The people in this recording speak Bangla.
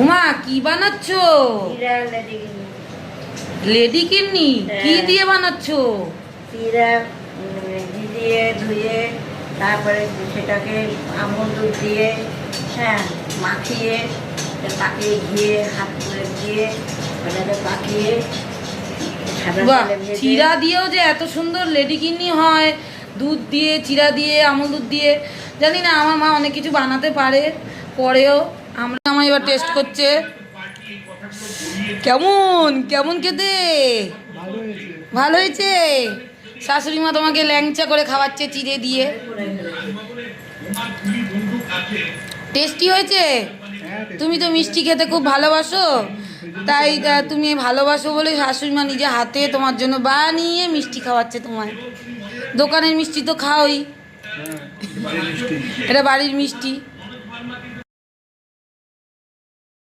উমা কি বানাচ্ছো? লেডি কিডনি কি দিয়ে বানাচ্ছো? চিরা ভিজিয়ে ধুয়ে তারপরে সেটাকে আমুল দুধ দিয়ে হ্যাঁ মাখিয়ে পাকিয়ে ঘিয়ে হাত করে দিয়ে ওটাকে পাকিয়ে বাহ, চিরা দিয়েও যে এত সুন্দর লেডি কিডনি হয়, দুধ দিয়ে চিরা দিয়ে আমুল দুধ দিয়ে, জানি না। আমার মা অনেক কিছু বানাতে পারে, পরেও আমার এবার টেস্ট করছে। কেমন কেমন খেতে? ভালো হয়েছে। শাশুড়ি মা তোমাকে ল্যাংচা করে খাওয়াচ্ছে চিড়ে দিয়ে। টেস্টি হয়েছে। তুমি তো মিষ্টি খেতে খুব ভালোবাসো, তাই তুমি ভালোবাসো বলে শাশুড়ি মা নিজে হাতে তোমার জন্য বানিয়ে মিষ্টি খাওয়াচ্ছে তোমায়। দোকানের মিষ্টি তো খাওই, এটা বাড়ির মিষ্টি।